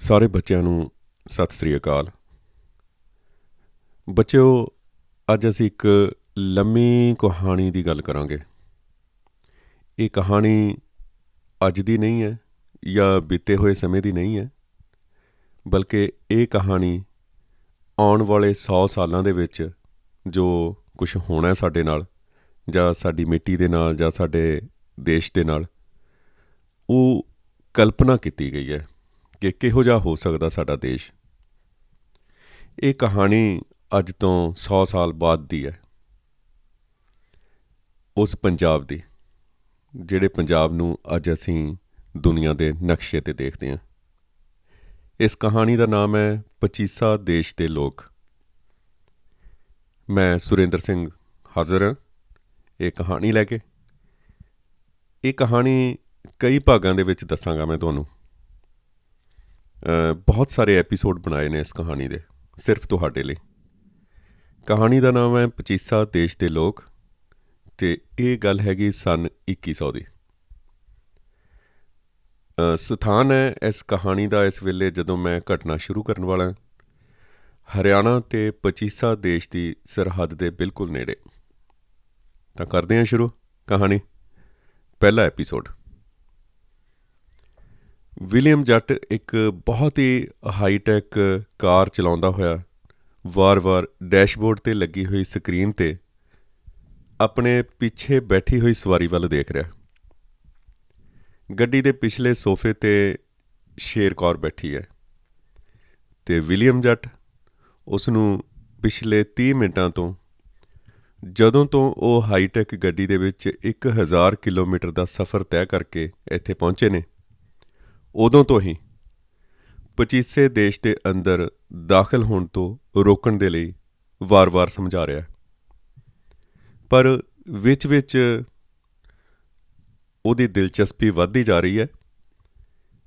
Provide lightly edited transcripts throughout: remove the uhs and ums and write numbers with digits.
ਸਾਰੇ ਬੱਚਿਆਂ ਨੂੰ ਸਤਿ ਸ੍ਰੀ ਅਕਾਲ। ਬੱਚਿਓ, ਅੱਜ ਅਸੀਂ ਇੱਕ ਲੰਮੀ ਕਹਾਣੀ ਦੀ ਗੱਲ ਕਰਾਂਗੇ। ਇਹ ਕਹਾਣੀ ਅੱਜ ਦੀ ਨਹੀਂ ਹੈ ਜਾਂ ਬੀਤੇ ਹੋਏ ਸਮੇਂ ਦੀ ਨਹੀਂ ਹੈ, ਬਲਕਿ ਇਹ ਕਹਾਣੀ ਆਉਣ ਵਾਲੇ 100 ਸਾਲਾਂ ਦੇ ਵਿੱਚ ਜੋ ਕੁਝ ਹੋਣਾ ਸਾਡੇ ਨਾਲ ਜਾਂ ਸਾਡੀ ਮਿੱਟੀ ਦੇ ਨਾਲ ਜਾਂ ਸਾਡੇ ਦੇਸ਼ ਦੇ ਨਾਲ, ਉਹ ਕਲਪਨਾ ਕੀਤੀ ਗਈ ਹੈ ਕਿ ਕਿਹੋ ਜਿਹਾ ਹੋ ਸਕਦਾ ਸਾਡਾ ਦੇਸ਼। ਇਹ ਕਹਾਣੀ ਅੱਜ ਤੋਂ 100 ਸਾਲ ਬਾਅਦ ਦੀ ਹੈ, ਉਸ ਪੰਜਾਬ ਦੀ, ਜਿਹੜੇ ਪੰਜਾਬ ਨੂੰ ਅੱਜ ਅਸੀਂ ਦੁਨੀਆ ਦੇ ਨਕਸ਼ੇ 'ਤੇ ਦੇਖਦੇ ਹਾਂ। ਇਸ ਕਹਾਣੀ ਦਾ ਨਾਮ ਹੈ ਪਚੀਸਾ ਦੇਸ਼ ਦੇ ਲੋਕ। ਮੈਂ ਸੁਰਿੰਦਰ ਸਿੰਘ ਹਾਜ਼ਰ ਹਾਂ ਇਹ ਕਹਾਣੀ ਲੈ ਕੇ। ਇਹ ਕਹਾਣੀ ਕਈ ਭਾਗਾਂ ਦੇ ਵਿੱਚ ਦੱਸਾਂਗਾ ਮੈਂ ਤੁਹਾਨੂੰ। ਬਹੁਤ ਸਾਰੇ ਐਪੀਸੋਡ ਬਣਾਏ ਨੇ ਇਸ ਕਹਾਣੀ ਦੇ ਸਿਰਫ ਤੁਹਾਡੇ ਲਈ। ਕਹਾਣੀ ਦਾ ਨਾਮ ਹੈ ਪਚੀਸਾ ਦੇਸ਼ ਦੇ ਲੋਕ, ਅਤੇ ਇਹ ਗੱਲ ਹੈਗੀ ਸੰਨ 2100 ਦੀ। ਸਥਾਨ ਹੈ ਇਸ ਕਹਾਣੀ ਦਾ ਇਸ ਵੇਲੇ ਜਦੋਂ ਮੈਂ ਘਟਨਾ ਸ਼ੁਰੂ ਕਰਨ ਵਾਲਾ, ਹਰਿਆਣਾ ਅਤੇ ਪਚੀਸਾ ਦੇਸ਼ ਦੀ ਸਰਹੱਦ ਦੇ ਬਿਲਕੁਲ ਨੇੜੇ। ਤਾਂ ਕਰਦੇ ਹਾਂ ਸ਼ੁਰੂ ਕਹਾਣੀ। ਪਹਿਲਾ ਐਪੀਸੋਡ। ਵਿਲੀਅਮ ਜੱਟ ਇੱਕ ਬਹੁਤ ਹੀ ਹਾਈਟੈਕ ਕਾਰ ਚਲਾਉਂਦਾ ਹੋਇਆ ਵਾਰ-ਵਾਰ ਡੈਸ਼ਬੋਰਡ 'ਤੇ ਲੱਗੀ ਹੋਈ ਸਕਰੀਨ 'ਤੇ ਆਪਣੇ ਪਿੱਛੇ ਬੈਠੀ ਹੋਈ ਸਵਾਰੀ ਵੱਲ ਦੇਖ ਰਿਹਾ। ਗੱਡੀ ਦੇ ਪਿਛਲੇ ਸੋਫੇ 'ਤੇ ਸ਼ੇਰ ਕੌਰ ਬੈਠੀ ਹੈ ਅਤੇ ਵਿਲੀਅਮ ਜੱਟ ਉਸ ਨੂੰ ਪਿਛਲੇ 30 ਮਿੰਟਾਂ ਤੋਂ, ਜਦੋਂ ਤੋਂ ਉਹ ਹਾਈਟੈਕ ਗੱਡੀ ਦੇ ਵਿੱਚ 1000 ਕਿਲੋਮੀਟਰ ਦਾ ਸਫ਼ਰ ਤੈਅ ਕਰਕੇ ਇੱਥੇ ਪਹੁੰਚੇ ਨੇ, ਉਦੋਂ ਤੋਂ ਹੀ ਪਚੀਸੇ ਦੇਸ਼ ਦੇ ਅੰਦਰ ਦਾਖਲ ਹੋਣ ਤੋਂ ਰੋਕਣ ਦੇ ਲਈ ਵਾਰ-ਵਾਰ ਸਮਝਾ ਰਿਹਾ। ਪਰ ਵਿੱਚ ਉਹਦੀ ਦਿਲਚਸਪੀ ਵੱਧਦੀ ਜਾ ਰਹੀ ਹੈ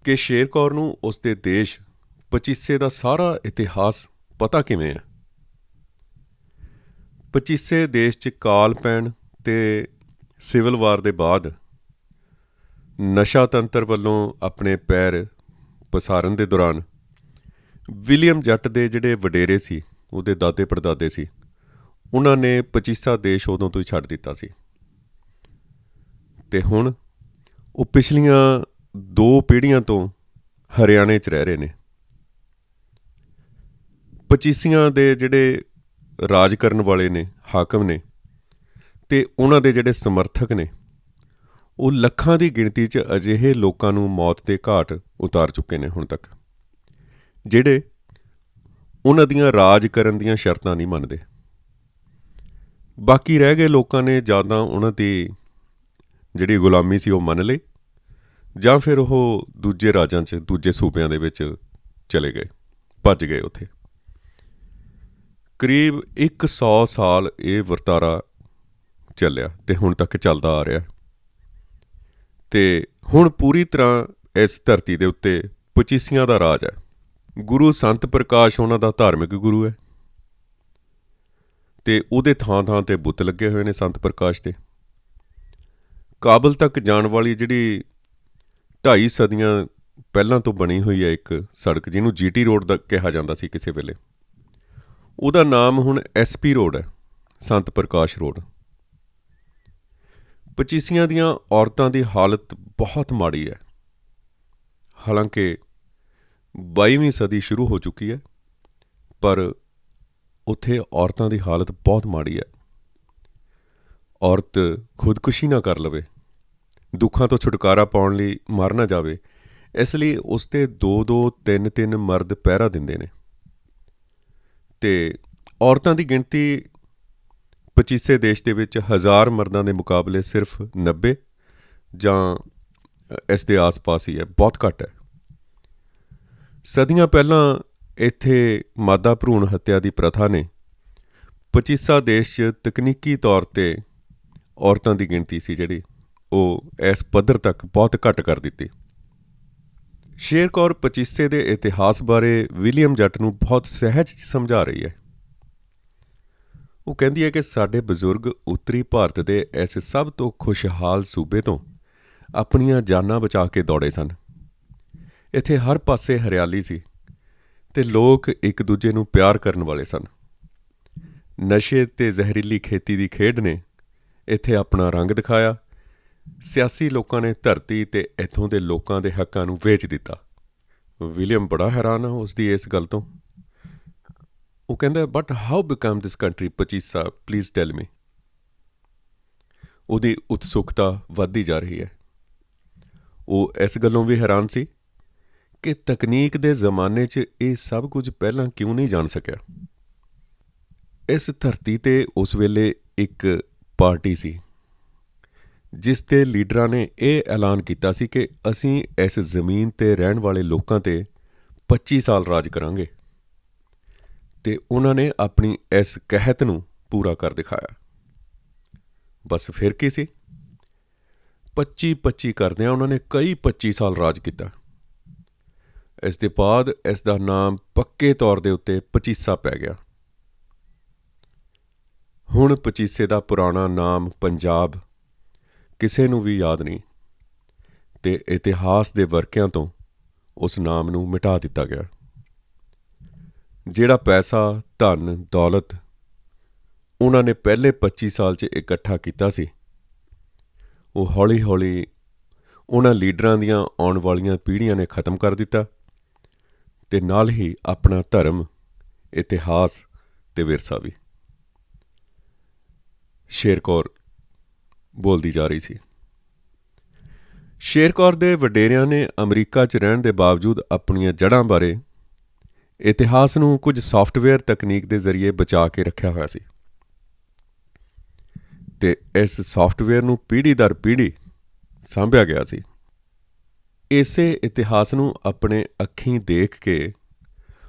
ਕਿ ਸ਼ੇਰ ਕੌਰ ਨੂੰ ਉਸਦੇ ਦੇਸ਼ ਪਚੀਸੇ ਦਾ ਸਾਰਾ ਇਤਿਹਾਸ ਪਤਾ ਕਿਵੇਂ ਹੈ। ਪਚੀਸੇ ਦੇਸ਼ 'ਚ ਕਾਲ ਪੈਣ ਅਤੇ ਸਿਵਲ ਵਾਰ ਦੇ ਬਾਅਦ ਨਸ਼ਾ ਤੰਤਰ ਵੱਲੋਂ ਆਪਣੇ ਪੈਰ ਪਸਾਰਨ ਦੇ ਦੌਰਾਨ ਵਿਲੀਅਮ ਜੱਟ ਦੇ ਜਿਹੜੇ ਵਡੇਰੇ ਸੀ, ਉਹਦੇ ਦਾਦੇ ਪੜਦਾਦੇ ਸੀ, ਉਹਨਾਂ ਨੇ ਪਚੀਸਾ ਦੇਸ਼ ਉਦੋਂ ਤੋਂ ਹੀ ਛੱਡ ਦਿੱਤਾ ਸੀ ਅਤੇ ਹੁਣ ਉਹ ਪਿਛਲੀਆਂ 2 ਪੀੜ੍ਹੀਆਂ ਤੋਂ ਹਰਿਆਣੇ 'ਚ ਰਹਿ ਰਹੇ ਨੇ। ਪਚੀਸੀਆਂ ਦੇ ਜਿਹੜੇ ਰਾਜ ਕਰਨ ਵਾਲੇ ਨੇ, ਹਾਕਮ ਨੇ, ਅਤੇ ਉਹਨਾਂ ਦੇ ਜਿਹੜੇ ਸਮਰਥਕ ਨੇ, ਉਹ ਲੱਖਾਂ ਦੀ ਗਿਣਤੀ 'ਚ ਅਜਿਹੇ ਲੋਕਾਂ ਨੂੰ ਮੌਤ ਦੇ ਘਾਟ ਉਤਾਰ ਚੁੱਕੇ ਨੇ ਹੁਣ ਤੱਕ, ਜਿਹੜੇ ਉਹਨਾਂ ਦੀਆਂ ਰਾਜ ਕਰਨ ਦੀਆਂ ਸ਼ਰਤਾਂ ਨਹੀਂ ਮੰਨਦੇ। ਬਾਕੀ ਰਹਿ ਗਏ ਲੋਕਾਂ ਨੇ ਜਾਂ ਤਾਂ ਉਹਨਾਂ ਦੀ ਜਿਹੜੀ ਗੁਲਾਮੀ ਸੀ ਉਹ ਮੰਨ ਲਈ, ਜਾਂ ਫਿਰ ਉਹ ਦੂਜੇ ਰਾਜਾਂ 'ਚ, ਦੂਜੇ ਸੂਬਿਆਂ ਦੇ ਵਿੱਚ ਚਲੇ ਗਏ, ਭੱਜ ਗਏ ਉੱਥੇ। ਕਰੀਬ 100 ਸਾਲ ਇਹ ਵਰਤਾਰਾ ਚੱਲਿਆ ਅਤੇ ਹੁਣ ਤੱਕ ਚੱਲਦਾ ਆ ਰਿਹਾ। ਅਤੇ ਹੁਣ ਪੂਰੀ ਤਰ੍ਹਾਂ ਇਸ ਧਰਤੀ ਦੇ ਉੱਤੇ ਪਚੀਸੀਆਂ ਦਾ ਰਾਜ ਹੈ। ਗੁਰੂ ਸੰਤ ਪ੍ਰਕਾਸ਼ ਉਹਨਾਂ ਦਾ ਧਾਰਮਿਕ ਗੁਰੂ ਹੈ ਅਤੇ ਉਹਦੇ ਥਾਂ 'ਤੇ ਬੁੱਤ ਲੱਗੇ ਹੋਏ ਨੇ ਸੰਤ ਪ੍ਰਕਾਸ਼ ਦੇ। ਕਾਬਲ ਤੱਕ ਜਾਣ ਵਾਲੀ ਜਿਹੜੀ 2.5 ਸਦੀਆਂ ਪਹਿਲਾਂ ਤੋਂ ਬਣੀ ਹੋਈ ਹੈ ਇੱਕ ਸੜਕ, ਜਿਹਨੂੰ GT ਰੋਡ ਦਾ ਕਿਹਾ ਜਾਂਦਾ ਸੀ ਕਿਸੇ ਵੇਲੇ, ਉਹਦਾ ਨਾਮ ਹੁਣ SP ਰੋਡ ਹੈ, ਸੰਤ ਪ੍ਰਕਾਸ਼ ਰੋਡ। ਪਚੀਸੀਆਂ ਦੀਆਂ ਔਰਤਾਂ ਦੀ ਹਾਲਤ ਬਹੁਤ ਮਾੜੀ ਹੈ। ਹਾਲਾਂਕਿ 22ਵੀਂ ਸਦੀ ਸ਼ੁਰੂ ਹੋ ਚੁੱਕੀ ਹੈ, ਪਰ ਉੱਥੇ ਔਰਤਾਂ ਦੀ ਹਾਲਤ ਬਹੁਤ ਮਾੜੀ ਹੈ। ਔਰਤ ਖੁਦਕੁਸ਼ੀ ਨਾ ਕਰ ਲਵੇ, ਦੁੱਖਾਂ ਤੋਂ ਛੁਟਕਾਰਾ ਪਾਉਣ ਲਈ ਮਰ ਨਾ ਜਾਵੇ, ਇਸ ਲਈ ਉਸ 'ਤੇ 2-2, 3-3 ਮਰਦ ਪਹਿਰਾ ਦਿੰਦੇ ਨੇ। ਅਤੇ ਔਰਤਾਂ ਦੀ ਗਿਣਤੀ ਪਚੀਸੇ ਦੇਸ਼ ਦੇ ਵਿੱਚ 1000 ਮਰਦਾਂ ਦੇ ਮੁਕਾਬਲੇ ਸਿਰਫ 90 ਜਾਂ ਇਸ ਦੇ ਆਸ-ਪਾਸ ਹੀ ਹੈ, ਬਹੁਤ ਘੱਟ ਹੈ। ਸਦੀਆਂ ਪਹਿਲਾਂ ਇੱਥੇ ਮਾਦਾ ਭਰੂਣ ਹੱਤਿਆ ਦੀ ਪ੍ਰਥਾ ਨੇ ਪਚੀਸਾ ਦੇਸ਼ 'ਚ ਤਕਨੀਕੀ ਤੌਰ 'ਤੇ ਔਰਤਾਂ ਦੀ ਗਿਣਤੀ ਸੀ ਜਿਹੜੀ, ਉਹ ਇਸ ਪੱਧਰ ਤੱਕ ਬਹੁਤ ਘੱਟ ਕਰ ਦਿੱਤੀ। ਸ਼ੇਰ ਕੌਰ ਪਚੀਸੇ ਦੇ ਇਤਿਹਾਸ ਬਾਰੇ ਵਿਲੀਅਮ ਜੱਟ ਨੂੰ ਬਹੁਤ ਸਹਿਜ ਸਮਝਾ ਰਹੀ ਹੈ। ਉਹ ਕਹਿੰਦੀ ਹੈ ਕਿ ਸਾਡੇ ਬਜ਼ੁਰਗ ਉੱਤਰੀ ਭਾਰਤ ਦੇ ਇਸ ਸਭ ਤੋਂ ਖੁਸ਼ਹਾਲ ਸੂਬੇ ਤੋਂ ਆਪਣੀਆਂ ਜਾਨਾਂ ਬਚਾ ਕੇ ਦੌੜੇ ਸਨ। ਇੱਥੇ ਹਰ ਪਾਸੇ ਹਰਿਆਲੀ ਸੀ ਤੇ ਲੋਕ ਇੱਕ ਦੂਜੇ ਨੂੰ ਪਿਆਰ ਕਰਨ ਵਾਲੇ ਸਨ। ਨਸ਼ੇ ਤੇ ਜ਼ਹਿਰੀਲੀ ਖੇਤੀ ਦੀ ਖੇਡ ਨੇ ਇੱਥੇ ਆਪਣਾ ਰੰਗ ਦਿਖਾਇਆ। ਸਿਆਸੀ ਲੋਕਾਂ ਨੇ ਧਰਤੀ ਤੇ ਇੱਥੋਂ ਦੇ ਲੋਕਾਂ ਦੇ ਹੱਕਾਂ ਨੂੰ ਵੇਚ ਦਿੱਤਾ। ਵਿਲੀਅਮ ਬੜਾ ਹੈਰਾਨ ਆ ਉਸ ਦੀ ਇਸ ਗੱਲ ਤੋਂ। ਉਹ ਕਹਿੰਦਾ, but how become this country Pachisa, please tell me. ਉਹਦੀ ਉਤਸੁਕਤਾ ਵੱਧਦੀ ਜਾ ਰਹੀ ਹੈ। ਉਹ ਇਸ ਗੱਲੋਂ ਵੀ ਹੈਰਾਨ ਸੀ ਕਿ ਤਕਨੀਕ ਦੇ ਜ਼ਮਾਨੇ 'ਚ ਇਹ ਸਭ ਕੁਝ ਪਹਿਲਾਂ ਕਿਉਂ ਨਹੀਂ ਜਾਣ ਸਕਿਆ। ਇਸ ਧਰਤੀ 'ਤੇ ਉਸ ਵੇਲੇ ਇੱਕ ਪਾਰਟੀ ਸੀ ਜਿਸ ਦੇ ਲੀਡਰਾਂ ਨੇ ਇਹ ਐਲਾਨ ਕੀਤਾ ਸੀ ਕਿ ਅਸੀਂ ਇਸ ਜ਼ਮੀਨ 'ਤੇ ਰਹਿਣ ਵਾਲੇ ਲੋਕਾਂ 'ਤੇ 25 ਸਾਲ ਰਾਜ ਕਰਾਂਗੇ, ਤੇ ਉਹਨਾਂ ਨੇ ਆਪਣੀ ਇਸ ਕਹਿਤ ਨੂੰ ਪੂਰਾ ਕਰ ਦਿਖਾਇਆ। ਬਸ ਫਿਰ ਕੀ ਸੀ, 25-25 ਕਰਦਿਆਂ ਉਹਨਾਂ ਨੇ ਕਈ 25 ਸਾਲ ਰਾਜ ਕੀਤਾ। ਇਸ ਦੇ ਬਾਅਦ ਇਸ ਦਾ ਨਾਮ ਪੱਕੇ ਤੌਰ ਦੇ ਉੱਤੇ ਪਚੀਸਾ ਪੈ ਗਿਆ। ਹੁਣ ਪਚੀਸੇ ਦਾ ਪੁਰਾਣਾ ਨਾਮ ਪੰਜਾਬ ਕਿਸੇ ਨੂੰ ਵੀ ਯਾਦ ਨਹੀਂ, ਤੇ ਇਤਿਹਾਸ ਦੇ ਵਰਕਿਆਂ ਤੋਂ ਉਸ ਨਾਮ ਨੂੰ ਮਿਟਾ ਦਿੱਤਾ ਗਿਆ। ਜਿਹੜਾ ਪੈਸਾ, ਧਨ, ਦੌਲਤ ਉਹਨਾਂ ਨੇ ਪਹਿਲੇ 25 ਸਾਲ 'ਚ ਇਕੱਠਾ ਕੀਤਾ ਸੀ, ਉਹ ਹੌਲੀ-ਹੌਲੀ ਉਹਨਾਂ ਲੀਡਰਾਂ ਦੀਆਂ ਆਉਣ ਵਾਲੀਆਂ ਪੀੜ੍ਹੀਆਂ ਨੇ ਖਤਮ ਕਰ ਦਿੱਤਾ, ਤੇ ਨਾਲ ਹੀ ਆਪਣਾ ਧਰਮ, ਇਤਿਹਾਸ ਤੇ ਵਿਰਸਾ ਵੀ। ਸ਼ੇਰ ਕੌਰ ਬੋਲਦੀ ਜਾ ਰਹੀ ਸੀ। ਸ਼ੇਰ ਕੌਰ ਦੇ ਵਡੇਰਿਆਂ ਨੇ ਅਮਰੀਕਾ 'ਚ ਰਹਿਣ ਦੇ ਬਾਵਜੂਦ ਆਪਣੀਆਂ ਜੜ੍ਹਾਂ ਬਾਰੇ, ਇਤਿਹਾਸ ਨੂੰ ਕੁਝ ਸਾਫਟਵੇਅਰ ਤਕਨੀਕ ਦੇ ਜ਼ਰੀਏ ਬਚਾ ਕੇ ਰੱਖਿਆ ਹੋਇਆ ਸੀ, ਤੇ ਇਸ ਸਾਫਟਵੇਅਰ ਨੂੰ ਪੀੜ੍ਹੀ ਦਰ ਪੀੜ੍ਹੀ ਸਾਂਭਿਆ ਗਿਆ ਸੀ। ਇਸੇ ਇਤਿਹਾਸ ਨੂੰ ਆਪਣੇ ਅੱਖੀਂ ਦੇਖ ਕੇ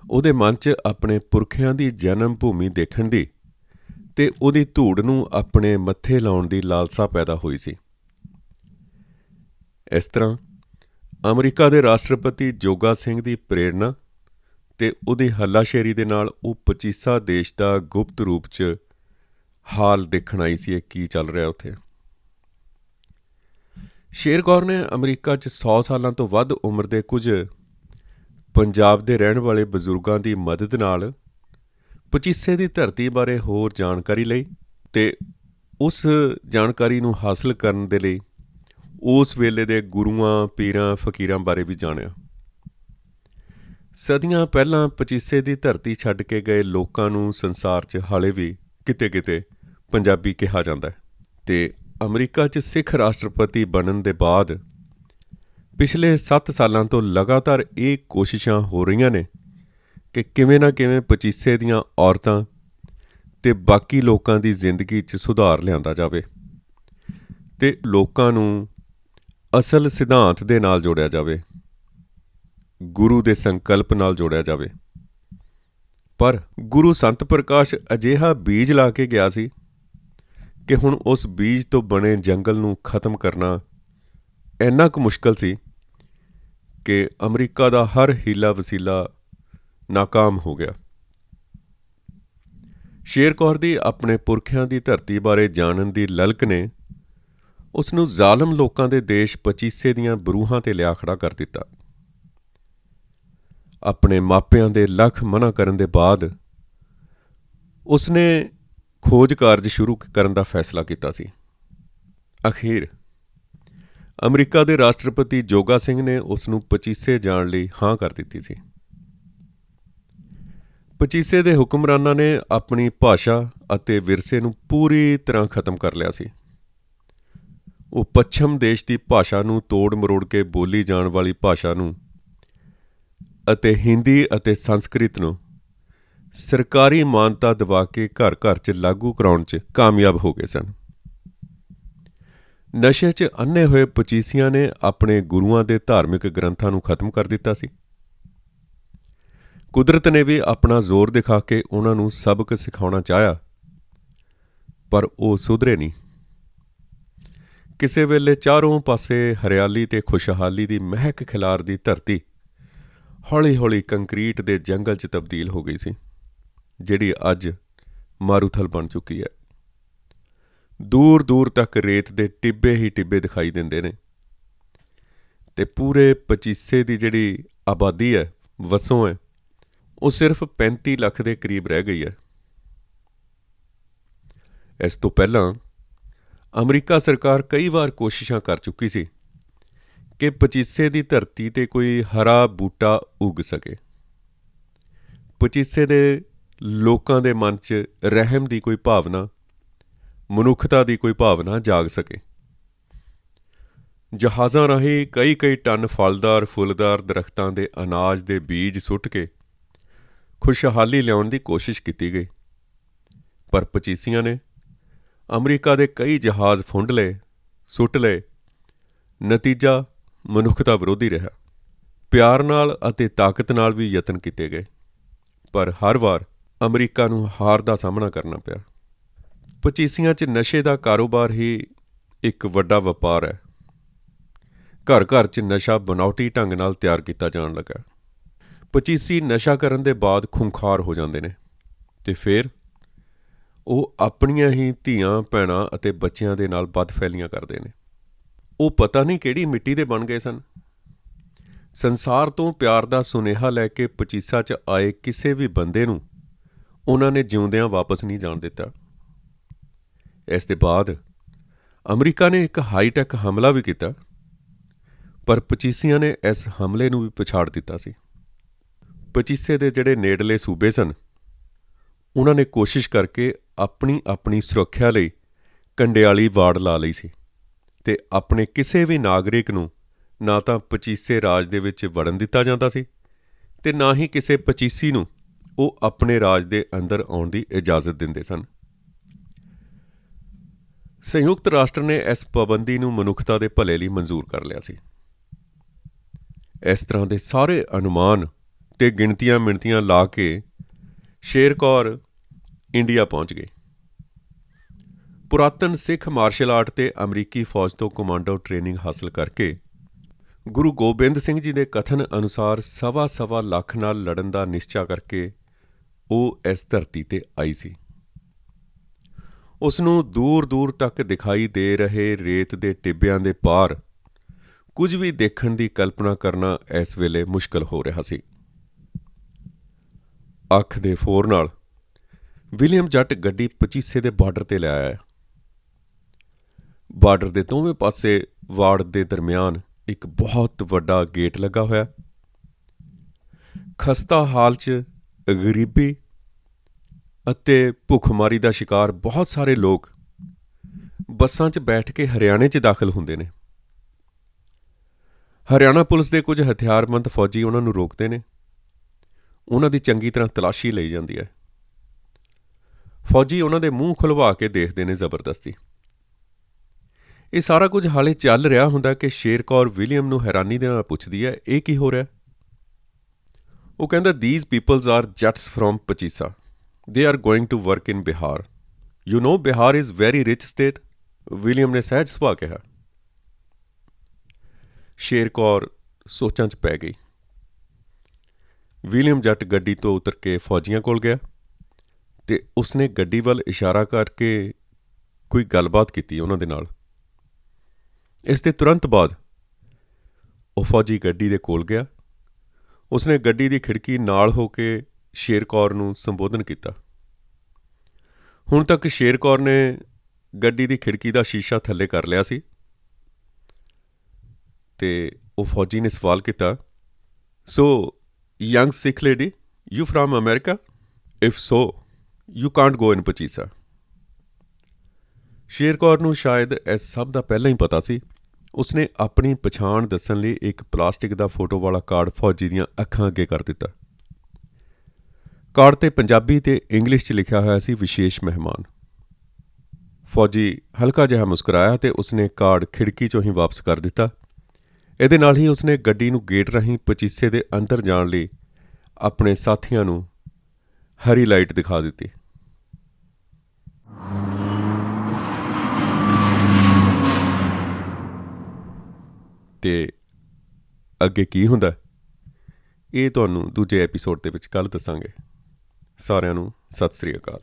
ਉਹਦੇ ਮਨ 'ਚ ਆਪਣੇ ਪੁਰਖਿਆਂ ਦੀ ਜਨਮ ਭੂਮੀ ਦੇਖਣ ਦੀ ਤੇ ਉਹਦੀ ਧੂੜ ਨੂੰ ਆਪਣੇ ਮੱਥੇ ਲਾਉਣ ਦੀ ਲਾਲਸਾ ਪੈਦਾ ਹੋਈ ਸੀ। ਇਸ ਤਰ੍ਹਾਂ ਅਮਰੀਕਾ ਦੇ ਰਾਸ਼ਟਰਪਤੀ ਜੋਗਾ ਸਿੰਘ ਦੀ ਪ੍ਰੇਰਨਾ ਤੇ ਉਹਦੀ ਹੱਲਾਸ਼ੇਰੀ ਦੇ ਨਾਲ ਉਹ ਪਚੀਸਾ ਦੇਸ਼ ਦਾ ਗੁਪਤ ਰੂਪ 'ਚ ਹਾਲ ਦੇਖਣ ਆਈ ਸੀ, ਕੀ ਚੱਲ ਰਿਹਾ ਉੱਥੇ। ਸ਼ੇਰ ਕੌਰ ਨੇ ਅਮਰੀਕਾ 'ਚ 100 ਸਾਲਾਂ ਤੋਂ ਵੱਧ ਉਮਰ ਦੇ ਕੁਝ ਪੰਜਾਬ ਦੇ ਰਹਿਣ ਵਾਲੇ ਬਜ਼ੁਰਗਾਂ ਦੀ ਮਦਦ ਨਾਲ ਪਚੀਸੇ ਦੀ ਧਰਤੀ ਬਾਰੇ ਹੋਰ ਜਾਣਕਾਰੀ ਲਈ, ਤੇ ਉਸ ਜਾਣਕਾਰੀ ਨੂੰ ਹਾਸਲ ਕਰਨ ਦੇ ਲਈ ਉਸ ਵੇਲੇ ਦੇ ਗੁਰੂਆਂ, ਪੀਰਾਂ, ਫਕੀਰਾਂ ਬਾਰੇ ਵੀ ਜਾਣਿਆ। ਸਦੀਆਂ ਪਹਿਲਾਂ ਪਚੀਸੇ ਦੀ ਧਰਤੀ ਛੱਡ ਕੇ ਗਏ ਲੋਕਾਂ ਨੂੰ ਸੰਸਾਰ 'ਚ ਹਾਲੇ ਵੀ ਕਿਤੇ-ਕਿਤੇ ਪੰਜਾਬੀ ਕਿਹਾ ਜਾਂਦਾ ਹੈ, ਤੇ ਅਮਰੀਕਾ 'ਚ ਸਿੱਖ ਰਾਸ਼ਟਰਪਤੀ ਬਣਨ ਦੇ ਬਾਅਦ ਪਿਛਲੇ 7 ਸਾਲਾਂ ਤੋਂ ਲਗਾਤਾਰ ਇਹ ਕੋਸ਼ਿਸ਼ਾਂ ਹੋ ਰਹੀਆਂ ਨੇ ਕਿ ਕਿਵੇਂ ਨਾ ਕਿਵੇਂ ਪਚੀਸੇ ਦੀਆਂ ਔਰਤਾਂ ਤੇ ਬਾਕੀ ਲੋਕਾਂ ਦੀ ਜ਼ਿੰਦਗੀ 'ਚ ਸੁਧਾਰ ਲਿਆਂਦਾ ਜਾਵੇ, ਤੇ ਲੋਕਾਂ ਨੂੰ ਅਸਲ ਸਿਧਾਂਤ ਦੇ ਨਾਲ ਜੋੜਿਆ ਜਾਵੇ, ਗੁਰੂ ਦੇ ਸੰਕਲਪ ਨਾਲ ਜੋੜਿਆ ਜਾਵੇ। ਪਰ ਗੁਰੂ ਸੰਤ ਪ੍ਰਕਾਸ਼ ਅਜਿਹਾ ਬੀਜ ਲਾ ਕੇ ਗਿਆ ਸੀ ਕਿ ਹੁਣ ਉਸ ਬੀਜ ਤੋਂ ਬਣੇ ਜੰਗਲ ਨੂੰ ਖਤਮ ਕਰਨਾ ਇੰਨਾ ਕੁ ਮੁਸ਼ਕਲ ਸੀ ਕਿ ਅਮਰੀਕਾ ਦਾ ਹਰ ਹੀਲਾ ਵਸੀਲਾ ਨਾਕਾਮ ਹੋ ਗਿਆ। ਸ਼ੇਰ ਕੌਰ ਦੀ ਆਪਣੇ ਪੁਰਖਿਆਂ ਦੀ ਧਰਤੀ ਬਾਰੇ ਜਾਣਨ ਦੀ ਲਲਕ ਨੇ ਉਸ ਨੂੰ ਜ਼ਾਲਮ ਲੋਕਾਂ ਦੇ ਦੇਸ਼ ਪਚੀਸੇ ਦੀਆਂ ਬਰੂਹਾਂ 'ਤੇ ਲਿਆ ਖੜਾ ਕਰ ਦਿੱਤਾ। ਆਪਣੇ ਮਾਪਿਆਂ ਦੇ ਲੱਖ ਮਨ੍ਹਾ ਕਰਨ ਦੇ ਬਾਅਦ ਉਸ ਨੇ ਖੋਜ ਕਾਰਜ ਸ਼ੁਰੂ ਕਰਨ ਦਾ ਫੈਸਲਾ ਕੀਤਾ ਸੀ। ਅਖੀਰ ਅਮਰੀਕਾ ਦੇ ਰਾਸ਼ਟਰਪਤੀ ਜੋਗਾ ਸਿੰਘ ਨੇ ਉਸ ਨੂੰ ਪਚੀਸੇ ਜਾਣ ਲਈ ਹਾਂ ਕਰ ਦਿੱਤੀ ਸੀ। ਪਚੀਸੇ ਦੇ ਹੁਕਮਰਾਨਾਂ ਨੇ ਆਪਣੀ ਭਾਸ਼ਾ ਅਤੇ ਵਿਰਸੇ ਨੂੰ ਪੂਰੀ ਤਰ੍ਹਾਂ ਖਤਮ ਕਰ ਲਿਆ ਸੀ। ਉਹ ਪੱਛਮ ਦੇਸ਼ ਦੀ ਭਾਸ਼ਾ ਨੂੰ ਤੋੜ ਮਰੋੜ ਕੇ ਬੋਲੀ ਜਾਣ ਵਾਲੀ ਭਾਸ਼ਾ ਨੂੰ ਅਤੇ ਹਿੰਦੀ ਅਤੇ ਸੰਸਕ੍ਰਿਤ ਨੂੰ ਸਰਕਾਰੀ ਮਾਨਤਾ ਦਿਵਾ ਕੇ ਘਰ ਘਰ 'ਚ ਲਾਗੂ ਕਰਾਉਣ 'ਚ ਕਾਮਯਾਬ ਹੋ ਗਏ ਸਨ। ਨਸ਼ੇ 'ਚ ਅੰਨ੍ਹੇ ਹੋਏ ਪਚੀਸੀਆਂ ਨੇ ਆਪਣੇ ਗੁਰੂਆਂ ਦੇ ਧਾਰਮਿਕ ਗ੍ਰੰਥਾਂ ਨੂੰ ਖਤਮ ਕਰ ਦਿੱਤਾ ਸੀ। ਕੁਦਰਤ ਨੇ ਵੀ ਆਪਣਾ ਜ਼ੋਰ ਦਿਖਾ ਕੇ ਉਹਨਾਂ ਨੂੰ ਸਬਕ ਸਿਖਾਉਣਾ ਚਾਹਿਆ, ਪਰ ਉਹ ਸੁਧਰੇ ਨਹੀਂ। ਕਿਸੇ ਵੇਲੇ ਚਾਰੋਂ ਪਾਸੇ ਹਰਿਆਲੀ ਤੇ ਖੁਸ਼ਹਾਲੀ ਦੀ ਮਹਿਕ ਖਿਲਾਰਦੀ ਧਰਤੀ ਹੌਲੀ-ਹੌਲੀ ਕੰਕਰੀਟ ਦੇ ਜੰਗਲ 'ਚ ਤਬਦੀਲ ਹੋ ਗਈ ਸੀ, ਜਿਹੜੀ ਅੱਜ ਮਾਰੂਥਲ ਬਣ ਚੁੱਕੀ ਹੈ। ਦੂਰ-ਦੂਰ ਤੱਕ ਰੇਤ ਦੇ ਟਿੱਬੇ ਹੀ ਟਿੱਬੇ ਦਿਖਾਈ ਦਿੰਦੇ ਨੇ, ਤੇ ਪੂਰੇ ਪਚੀਸੇ ਦੀ ਜਿਹੜੀ ਆਬਾਦੀ ਹੈ, ਵਸੋਂ ਹੈ, ਉਹ ਸਿਰਫ 35 ਲੱਖ ਦੇ ਕਰੀਬ ਰਹਿ ਗਈ ਹੈ। ਇਸ ਤੋਂ ਪਹਿਲਾਂ ਅਮਰੀਕਾ ਸਰਕਾਰ ਕਈ ਵਾਰ ਕੋਸ਼ਿਸ਼ਾਂ ਕਰ ਚੁੱਕੀ ਸੀ ਕਿ ਪਚੀਸੇ ਦੀ ਧਰਤੀ 'ਤੇ ਕੋਈ ਹਰਾ ਬੂਟਾ ਉੱਗ ਸਕੇ, ਪਚੀਸੇ ਦੇ ਲੋਕਾਂ ਦੇ ਮਨ 'ਚ ਰਹਿਮ ਦੀ ਕੋਈ ਭਾਵਨਾ, ਮਨੁੱਖਤਾ ਦੀ ਕੋਈ ਭਾਵਨਾ ਜਾਗ ਸਕੇ। ਜਹਾਜ਼ਾਂ ਰਾਹੀਂ ਕਈ ਟਨ ਫਲਦਾਰ ਫੁੱਲਦਾਰ ਦਰੱਖਤਾਂ ਦੇ ਅਨਾਜ ਦੇ ਬੀਜ ਸੁੱਟ ਕੇ ਖੁਸ਼ਹਾਲੀ ਲਿਆਉਣ ਦੀ ਕੋਸ਼ਿਸ਼ ਕੀਤੀ ਗਈ, ਪਰ ਪਚੀਸੀਆਂ ਨੇ ਅਮਰੀਕਾ ਦੇ ਕਈ ਜਹਾਜ਼ ਫੁੰਡ ਲਏ, ਸੁੱਟ ਲਏ। ਨਤੀਜਾ ਮਨੁੱਖਤਾ ਵਿਰੋਧੀ ਰਿਹਾ। ਪਿਆਰ ਨਾਲ ਅਤੇ ਤਾਕਤ ਨਾਲ ਵੀ ਯਤਨ ਕੀਤੇ ਗਏ, ਪਰ ਹਰ ਵਾਰ ਅਮਰੀਕਾ ਨੂੰ ਹਾਰ ਦਾ ਸਾਹਮਣਾ ਕਰਨਾ ਪਿਆ। ਪਚੀਸੀਆਂ 'ਚ ਨਸ਼ੇ ਦਾ ਕਾਰੋਬਾਰ ਹੀ ਇੱਕ ਵੱਡਾ ਵਪਾਰ ਹੈ। ਘਰ ਘਰ 'ਚ ਨਸ਼ਾ ਬਨਾਵਟੀ ਢੰਗ ਨਾਲ ਤਿਆਰ ਕੀਤਾ ਜਾਣ ਲੱਗਾ। ਪਚੀਸੀ ਨਸ਼ਾ ਕਰਨ ਦੇ ਬਾਅਦ ਖੁੰਖਾਰ ਹੋ ਜਾਂਦੇ ਨੇ ਅਤੇ ਫਿਰ ਉਹ ਆਪਣੀਆਂ ਹੀ ਧੀਆਂ ਭੈਣਾਂ ਅਤੇ ਬੱਚਿਆਂ ਦੇ ਨਾਲ ਬਦਫੈਲੀਆਂ ਕਰਦੇ ਨੇ। ਉਹ ਪਤਾ ਨਹੀਂ ਕਿਹੜੀ ਮਿੱਟੀ ਦੇ ਬਣ ਗਏ ਸਨ। ਸੰਸਾਰ ਤੋਂ ਪਿਆਰ ਦਾ ਸੁਨੇਹਾ ਲੈ ਕੇ ਪਚੀਸਾ 'ਚ ਆਏ ਕਿਸੇ ਵੀ ਬੰਦੇ ਨੂੰ ਉਹਨਾਂ ਨੇ ਜਿਉਂਦਿਆਂ ਵਾਪਸ ਨਹੀਂ ਜਾਣ ਦਿੱਤਾ। ਇਸ ਦੇ ਬਾਅਦ ਅਮਰੀਕਾ ਨੇ ਇੱਕ ਹਾਈਟੈਕ ਹਮਲਾ ਵੀ ਕੀਤਾ, ਪਰ ਪਚੀਸੀਆਂ ਨੇ ਇਸ ਹਮਲੇ ਨੂੰ ਵੀ ਪਛਾੜ ਦਿੱਤਾ ਸੀ। ਪਚੀਸੇ ਦੇ ਜਿਹੜੇ ਨੇੜਲੇ ਸੂਬੇ ਸਨ, ਉਹਨਾਂ ਨੇ ਕੋਸ਼ਿਸ਼ ਕਰਕੇ ਆਪਣੀ ਸੁਰੱਖਿਆ ਲਈ ਕੰਡਿਆਲੀ ਵਾੜ ਲਾ ਲਈ ਸੀ ਅਤੇ ਆਪਣੇ ਕਿਸੇ ਵੀ ਨਾਗਰਿਕ ਨੂੰ ਨਾ ਤਾਂ ਪਚੀਸੇ ਰਾਜ ਦੇ ਵਿੱਚ ਵੜਨ ਦਿੱਤਾ ਜਾਂਦਾ ਸੀ ਅਤੇ ਨਾ ਹੀ ਕਿਸੇ ਪਚੀਸੀ ਨੂੰ ਉਹ ਆਪਣੇ ਰਾਜ ਦੇ ਅੰਦਰ ਆਉਣ ਦੀ ਇਜਾਜ਼ਤ ਦਿੰਦੇ ਸਨ। ਸੰਯੁਕਤ ਰਾਸ਼ਟਰ ਨੇ ਇਸ ਪਾਬੰਦੀ ਨੂੰ ਮਨੁੱਖਤਾ ਦੇ ਭਲੇ ਲਈ ਮਨਜ਼ੂਰ ਕਰ ਲਿਆ ਸੀ। ਇਸ ਤਰ੍ਹਾਂ ਦੇ ਸਾਰੇ ਅਨੁਮਾਨ ਤੇ ਗਿਣਤੀਆਂ ਮਿਣਤੀਆਂ ਲਾ ਕੇ ਸ਼ੇਰ ਕੌਰ ਇੰਡੀਆ ਪਹੁੰਚ ਗਏ। ਪੁਰਾਤਨ ਸਿੱਖ ਮਾਰਸ਼ਲ ਆਰਟ ਤੇ ਅਮਰੀਕੀ ਫੌਜ ਤੋਂ ਕਮਾਂਡੋ ਟ੍ਰੇਨਿੰਗ ਹਾਸਲ ਕਰਕੇ ਗੁਰੂ ਗੋਬਿੰਦ ਸਿੰਘ ਜੀ ਦੇ ਕਥਨ ਅਨੁਸਾਰ 1.25 ਲੱਖ ਨਾਲ ਲੜਨ ਦਾ ਨਿਸ਼ਚਾ ਕਰਕੇ ਉਹ ਇਸ ਧਰਤੀ 'ਤੇ ਆਈ ਸੀ। ਉਸ ਨੂੰ ਦੂਰ ਦੂਰ ਤੱਕ ਦਿਖਾਈ ਦੇ ਰਹੇ ਰੇਤ ਦੇ ਟਿੱਬਿਆਂ ਦੇ ਪਾਰ ਕੁਝ ਵੀ ਦੇਖਣ ਦੀ ਕਲਪਨਾ ਕਰਨਾ ਇਸ ਵੇਲੇ ਮੁਸ਼ਕਲ ਹੋ ਰਿਹਾ ਸੀ। ਅੱਖ ਦੇ ਫੋਰ ਨਾਲ ਵਿਲੀਅਮ ਜੱਟ ਗੱਡੀ ਪਚੀਸੇ ਦੇ ਬਾਰਡਰ 'ਤੇ ਲੈ ਆਇਆ। ਬਾਰਡਰ ਦੇ ਦੋਵੇਂ ਪਾਸੇ ਵਾੜ ਦੇ ਦਰਮਿਆਨ ਇੱਕ ਬਹੁਤ ਵੱਡਾ ਗੇਟ ਲੱਗਾ ਹੋਇਆ। ਖਸਤਾ ਹਾਲ 'ਚ ਗਰੀਬੀ ਅਤੇ ਭੁੱਖਮਾਰੀ ਦਾ ਸ਼ਿਕਾਰ ਬਹੁਤ ਸਾਰੇ ਲੋਕ ਬੱਸਾਂ 'ਚ ਬੈਠ ਕੇ ਹਰਿਆਣੇ 'ਚ ਦਾਖਲ ਹੁੰਦੇ ਨੇ। ਹਰਿਆਣਾ ਪੁਲਿਸ ਦੇ ਕੁਝ ਹਥਿਆਰਬੰਦ ਫੌਜੀ ਉਹਨਾਂ ਨੂੰ ਰੋਕਦੇ ਨੇ। ਉਹਨਾਂ ਦੀ ਚੰਗੀ ਤਰ੍ਹਾਂ ਤਲਾਸ਼ੀ ਲਈ ਜਾਂਦੀ ਹੈ। ਫੌਜੀ ਉਹਨਾਂ ਦੇ ਮੂੰਹ ਖੁਲਵਾ ਕੇ ਦੇਖਦੇ ਨੇ ਜ਼ਬਰਦਸਤੀ। ਇਹ ਸਾਰਾ ਕੁਝ ਹਾਲੇ ਚੱਲ ਰਿਹਾ ਹੁੰਦਾ ਕਿ ਸ਼ੇਰ ਕੌਰ ਵਿਲੀਅਮ ਨੂੰ ਹੈਰਾਨੀ ਦੇ ਨਾਲ ਪੁੱਛਦੀ ਹੈ, ਇਹ ਕੀ ਹੋ ਰਿਹਾ? ਉਹ ਕਹਿੰਦਾ, these peoples are jats from Pachisa. They are going to work in Bihar. You know Bihar is very rich state. William ਨੇ ਸਹਿਜ ਸੁਭਾਅ ਕਿਹਾ। ਸ਼ੇਰ ਕੌਰ ਸੋਚਾਂ 'ਚ ਪੈ ਗਈ। ਵਿਲੀਅਮ ਜੱਟ ਗੱਡੀ ਤੋਂ ਉਤਰ ਕੇ ਫੌਜੀਆਂ ਕੋਲ ਗਿਆ ਅਤੇ ਉਸਨੇ ਗੱਡੀ ਵੱਲ ਇਸ਼ਾਰਾ ਕਰਕੇ ਕੋਈ ਗੱਲਬਾਤ ਕੀਤੀ ਉਹਨਾਂ ਦੇ ਨਾਲ। ਇਸ ਦੇ ਤੁਰੰਤ ਬਾਅਦ ਉਹ ਫੌਜੀ ਗੱਡੀ ਦੇ ਕੋਲ ਗਿਆ। ਉਸਨੇ ਗੱਡੀ ਦੀ ਖਿੜਕੀ ਨਾਲ ਹੋ ਕੇ ਸ਼ੇਰ ਕੌਰ ਨੂੰ ਸੰਬੋਧਨ ਕੀਤਾ। ਹੁਣ ਤੱਕ ਸ਼ੇਰ ਕੌਰ ਨੇ ਗੱਡੀ ਦੀ ਖਿੜਕੀ ਦਾ ਸ਼ੀਸ਼ਾ ਥੱਲੇ ਕਰ ਲਿਆ ਸੀ ਅਤੇ ਉਹ ਫੌਜੀ ਨੇ ਸਵਾਲ ਕੀਤਾ, so young Sikh lady, you from America? If so you can't go in Pachisa. Sher Kaur ਨੂੰ ਸ਼ਾਇਦ ਇਸ ਸਭ ਦਾ ਪਹਿਲਾਂ ਹੀ ਪਤਾ ਸੀ। ਉਸਨੇ ਆਪਣੀ ਪਛਾਣ ਦੱਸਣ ਲਈ ਇੱਕ ਪਲਾਸਟਿਕ ਦਾ ਫੋਟੋ ਵਾਲਾ ਕਾਰਡ ਫੌਜੀ ਦੀਆਂ ਅੱਖਾਂ ਅੱਗੇ ਕਰ ਦਿੱਤਾ। ਕਾਰਡ 'ਤੇ ਪੰਜਾਬੀ ਅਤੇ ਇੰਗਲਿਸ਼ 'ਚ ਲਿਖਿਆ ਹੋਇਆ ਸੀ, ਵਿਸ਼ੇਸ਼ ਮਹਿਮਾਨ। ਫੌਜੀ ਹਲਕਾ ਜਿਹਾ ਮੁਸਕਰਾਇਆ ਅਤੇ ਉਸਨੇ ਕਾਰਡ ਖਿੜਕੀ 'ਚੋਂ ਹੀ ਵਾਪਸ ਕਰ ਦਿੱਤਾ। ਇਹਦੇ ਨਾਲ ਹੀ ਉਸਨੇ ਗੱਡੀ ਨੂੰ ਗੇਟ ਰਾਹੀਂ ਪਚੀਸੇ ਦੇ ਅੰਦਰ ਜਾਣ ਲਈ ਆਪਣੇ ਸਾਥੀਆਂ ਨੂੰ ਹਰੀ ਲਾਈਟ ਦਿਖਾ ਦਿੱਤੀ। ਅਤੇ ਅੱਗੇ ਕੀ ਹੁੰਦਾ ਇਹ ਤੁਹਾਨੂੰ ਦੂਜੇ ਐਪੀਸੋਡ ਦੇ ਵਿੱਚ ਕੱਲ੍ਹ ਦੱਸਾਂਗੇ। ਸਾਰਿਆਂ ਨੂੰ ਸਤਿ ਸ੍ਰੀ ਅਕਾਲ।